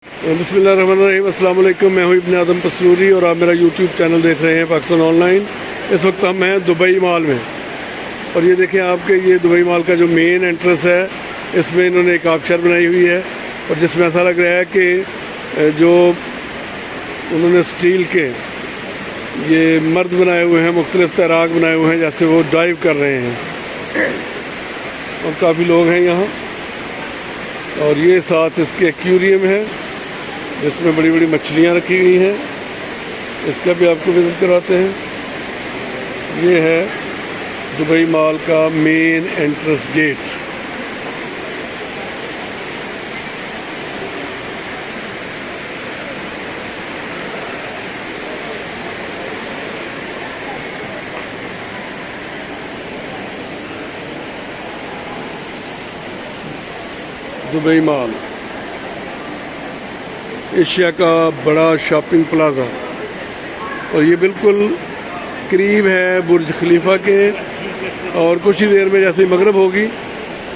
बिस्मिल्लाहिर्रहमानिर्रहीम, अस्सलाम वालेकुम। मैं हूँ इब्न आदम पसरूरी और आप मेरा यूट्यूब चैनल देख रहे हैं पाकिस्तान ऑनलाइन। इस वक्त हम हैं दुबई मॉल में और ये देखें आपके ये दुबई मॉल का जो मेन एंट्रेंस है, इसमें इन्होंने एक आबशार बनाई हुई है और जिसमें ऐसा लग रहा है कि जो उन्होंने स्टील के ये मर्द बनाए हुए हैं, मुख्तलिफ तैराक बनाए हुए हैं, जैसे वो डाइव कर रहे हैं और काफ़ी लोग हैं यहाँ। और ये साथ इसके एक्वेरियम है जिसमें बड़ी बड़ी मछलियाँ रखी गई हैं, इसका भी आपको विजिट कराते हैं। ये है दुबई मॉल का main entrance gate. Dubai mall Asia का बड़ा शॉपिंग प्लाजा और ये बिल्कुल करीब है बुर्ज खलीफा के। और कुछ ही देर में जैसे ही मगरिब होगी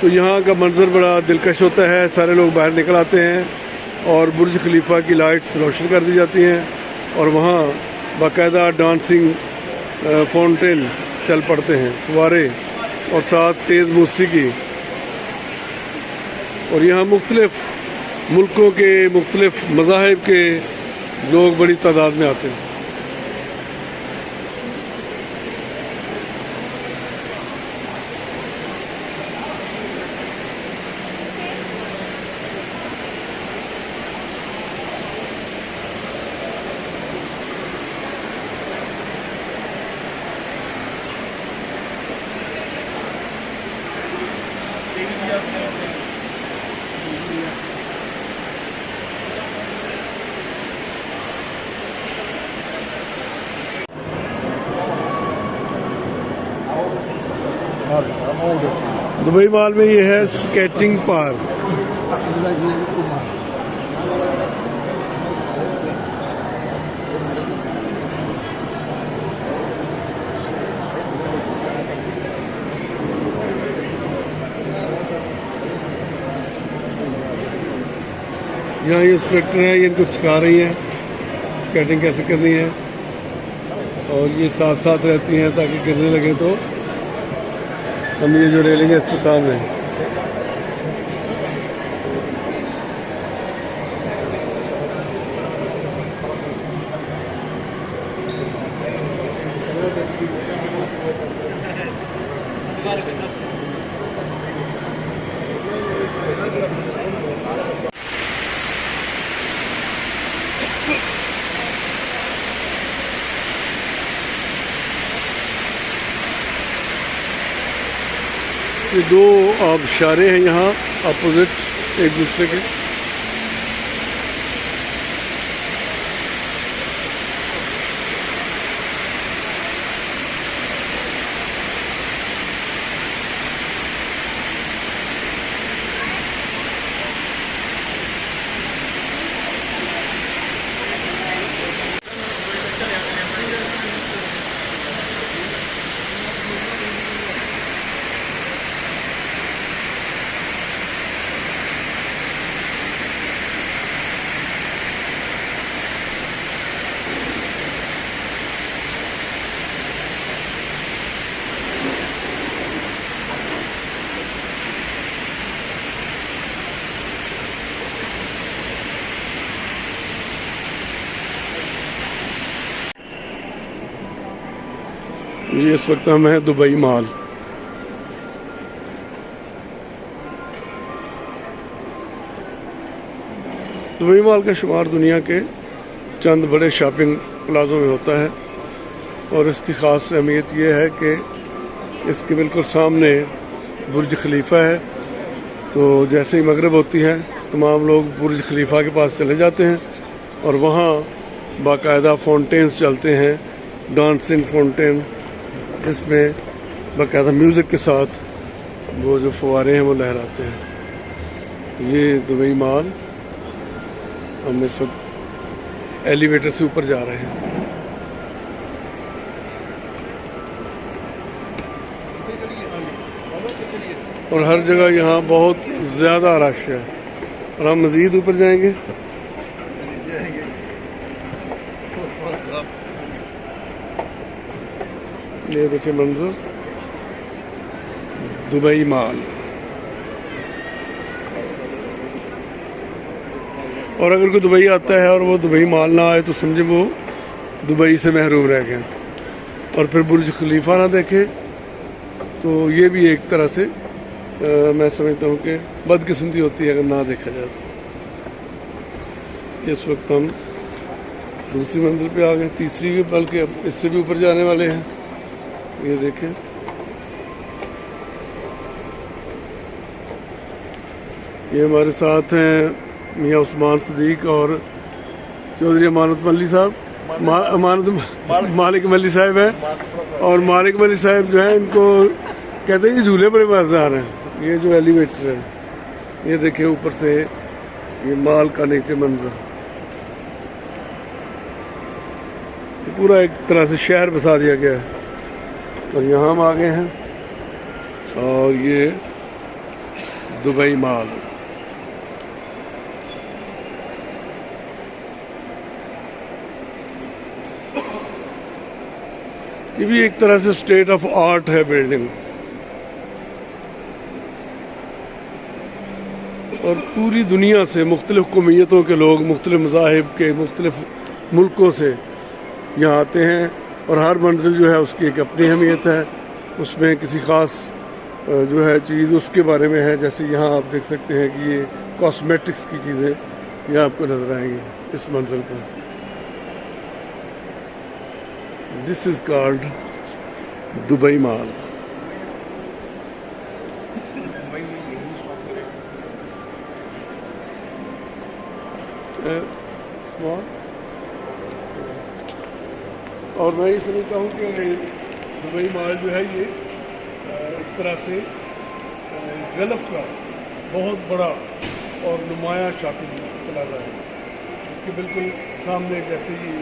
तो यहाँ का मंजर बड़ा दिलकश होता है। सारे लोग बाहर निकल आते हैं और बुर्ज खलीफा की लाइट्स रोशन कर दी जाती हैं और वहाँ बाकायदा डांसिंग फाउंटेन चल पड़ते हैं, फुवारे और साथ तेज़ मौसीकी। और यहाँ मुख्तलिफ मुल्कों के मुख्तलिफ मज़ाहिब के लोग बड़ी तादाद में आते हैं। दुबई मॉल में ये है स्केटिंग पार्क। यहाँ ये इंस्ट्रक्टर है, ये इनको सिखा रही हैं स्केटिंग कैसे करनी है और ये साथ साथ रहती हैं ताकि गिरने लगे तो हम ये जो रेलिंग है इसको थाम लें। ये दो आबशारे हैं यहाँ अपोजिट एक दूसरे के। ये इस वक्त हम हैं दुबई मॉल। दुबई मॉल का शुमार दुनिया के चंद बड़े शॉपिंग प्लाज़ों में होता है और इसकी ख़ास अहमियत यह है कि इसके बिल्कुल सामने बुर्ज खलीफा है। तो जैसे ही मगरिब होती है तमाम लोग बुर्ज खलीफा के पास चले जाते हैं और वहाँ बाकायदा फाउंटेन्स चलते हैं, डांसिंग फाउंटेन, इसमें बाकायदा म्यूज़िक के साथ वो जो फुवारे हैं वो लहराते हैं। ये दुबई मॉल, हम इस वक्त एलिवेटर से ऊपर जा रहे हैं। और हर जगह यहाँ बहुत ज़्यादा रश है और हम मज़ीद ऊपर जाएंगे ये देखिए मंजर दुबई माल। और अगर कोई दुबई आता है और वो दुबई माल ना आए तो समझे वो दुबई से महरूम रह गए। और फिर बुर्ज खलीफा ना देखे तो ये भी एक तरह से मैं समझता हूँ कि बदकिस्मती होती है अगर ना देखा जाए तो। इस वक्त हम दूसरी मंजिल पे आ गए, तीसरी भी, बल्कि अब इससे भी ऊपर जाने वाले हैं। ये देखें, ये हमारे साथ हैं मियाँ उस्मान सदीक और चौधरी अमानत मल्ली साहब, मालिक मल्ली साहब हैं। और मालिक मल्ली साहब जो हैं इनको कहते हैं कि झूले बड़े मज़ेदार हैं। ये जो एलिवेटर है, ये देखिए ऊपर से ये माल का नीचे मंजर, तो पूरा एक तरह से शहर बसा दिया गया है। और यहाँ हम आ गए हैं और ये दुबई माल। ये भी एक तरह से स्टेट ऑफ आर्ट है बिल्डिंग। और पूरी दुनिया से मुख्तलिफ कौमियतों के लोग, मुख्तलिफ मज़ाहिब के, मुख्तलिफ मुल्कों से यहाँ आते हैं। और हर मंजिल जो है उसकी एक अपनी अहमियत है, उसमें किसी ख़ास जो है चीज़ उसके बारे में है। जैसे यहाँ आप देख सकते हैं कि ये कॉस्मेटिक्स की चीज़ें ये आपको नज़र आएंगी इस मंजिल पर। दिस इज़ कॉल्ड दुबई माल। और मैं ये समझता हूँ कि दुबई माल जो है ये एक तरह से गल्फ का बहुत बड़ा और नुमाया शॉपिंग प्लाजा है, जिसके बिल्कुल सामने जैसे ही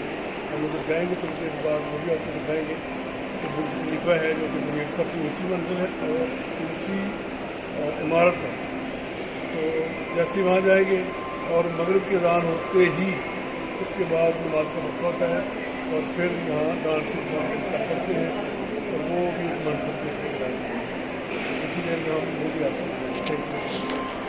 हम उधर जाएंगे थोड़ी देर बाद वो भी आपको दिखाएंगे। तो बुर्ज खलीफा है जो कि दुनिया की सबसे ऊँची मंजिल है और ऊँची इमारत है। तो जैसे वहाँ जाएंगे और मगरिब की अज़ान होते ही उसके बाद नमाज का वक्त होता है और फिर यहाँ डांसिंग करते हैं और वो भी एक मंजर देखने को मिलता है। इसीलिए हम वो भी आपको